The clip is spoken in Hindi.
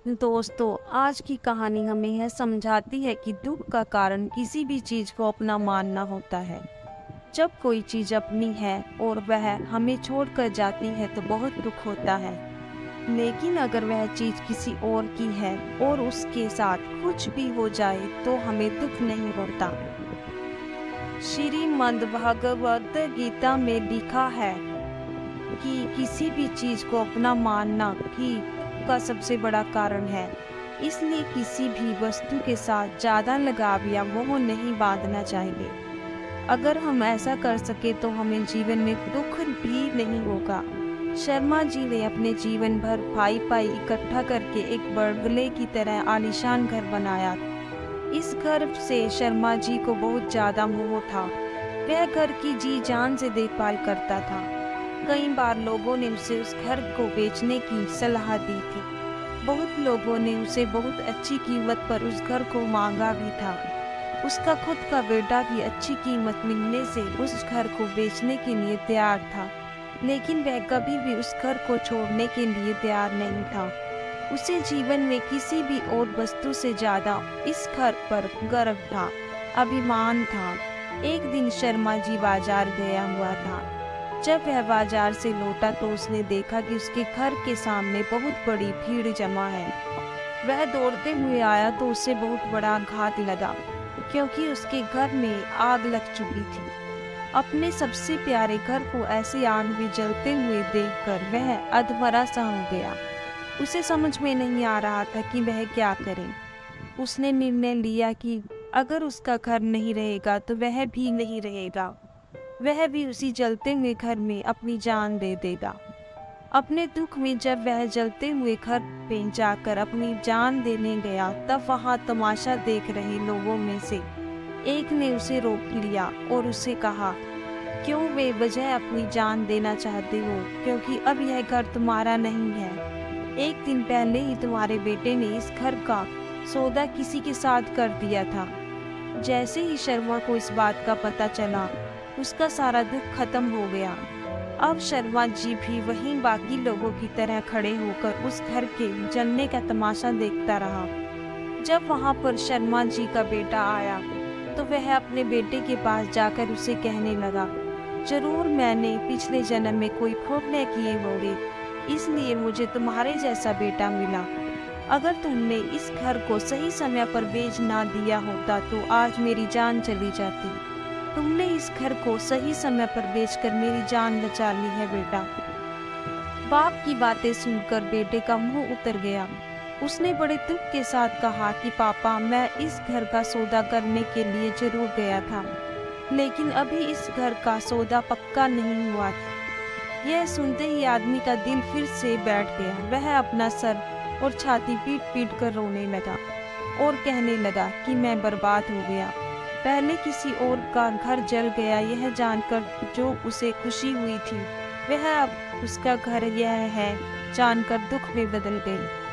दोस्तों, आज की कहानी हमें यह समझाती है कि दुख का कारण किसी भी चीज को अपना मानना होता है। जब कोई चीज अपनी है और वह हमें छोड़कर जाती है तो बहुत दुख होता है। लेकिन अगर वह चीज किसी और की है और उसके साथ कुछ भी हो जाए तो हमें दुख नहीं होता। श्रीमद् भगवद गीता में लिखा है कि किसी भी चीज को अपना मानना ही का सबसे बड़ा कारण है। इसलिए किसी भी वस्तु के साथ ज्यादा लगाव या मोह नहीं बांधना चाहिए। अगर हम ऐसा कर सके तो हमें जीवन में दुख भी नहीं होगा। शर्मा जी ने अपने जीवन भर पाई पाई इकट्ठा करके एक बंगले की तरह आलीशान घर बनाया। इस घर से शर्मा जी को बहुत ज्यादा मोह था। वह घर की जी जान से देखभाल करता था। कई बार लोगों ने उसे उस घर को बेचने की सलाह दी थी। बहुत लोगों ने उसे बहुत अच्छी कीमत पर उस घर को मांगा भी था। उसका खुद का बेटा भी अच्छी कीमत मिलने से उस घर को बेचने के लिए तैयार था, लेकिन वह कभी भी उस घर को छोड़ने के लिए तैयार नहीं था। उसे जीवन में किसी भी और वस्तु से ज्यादा इस घर पर गर्व था, अभिमान था। एक दिन शर्मा जी बाजार गया हुआ था। जब वह बाजार से लौटा तो उसने देखा कि उसके घर के सामने बहुत बड़ी भीड़ जमा है। वह दौड़ते हुए आया तो उसे बहुत बड़ा आघात लगा, क्योंकि उसके घर में आग लग चुकी थी। अपने सबसे प्यारे घर को ऐसे आग में जलते हुए देखकर वह अधमरा सा हो गया। उसे समझ में नहीं आ रहा था कि वह क्या करे। उसने निर्णय लिया कि अगर उसका घर नहीं रहेगा तो वह भी नहीं रहेगा। वह भी उसी जलते हुए घर में अपनी जान दे देगा। अपने दुख में जब वह जलते हुए घर पे जाकर अपनी जान देने गया, तब वहां तमाशा देख रहे लोगों में से एक ने उसे रोक लिया और उसे कहा, क्यों बेवजह अपनी जान देना चाहते हो? क्योंकि अब यह घर तुम्हारा नहीं है। एक दिन पहले ही तुम्हारे बेटे ने इस घर का सौदा किसी के साथ कर दिया था। जैसे ही शर्मा को इस बात का पता चला, उसका सारा दुख खत्म हो गया। अब शर्मा जी भी वहीं बाकी लोगों की तरह खड़े होकर उस घर के जलने का तमाशा देखता रहा। जब वहां पर शर्मा जी का बेटा आया तो वह अपने बेटे के पास जाकर उसे कहने लगा, जरूर मैंने पिछले जन्म में कोई पुण्य किए होंगे, इसलिए मुझे तुम्हारे जैसा बेटा मिला। अगर तुमने इस घर को सही समय पर बेच ना दिया होता तो आज मेरी जान चली जाती। तुमने इस घर को सही समय पर बेचकर मेरी जान बचा ली है बेटा। बाप की बातें सुनकर बेटे का मुंह उतर गया। उसने बड़े दुख के साथ कहा कि पापा, मैं इस घर का सौदा करने के लिए जरूर गया था, लेकिन अभी इस घर का सौदा पक्का नहीं हुआ था। यह सुनते ही आदमी का दिल फिर से बैठ गया। वह अपना सर और छाती पीट पीट कर रोने लगा और कहने लगा कि मैं बर्बाद हो गया। पहले किसी और का घर जल गया यह जानकर जो उसे खुशी हुई थी, वह अब उसका घर यह है जानकर दुख में बदल गई।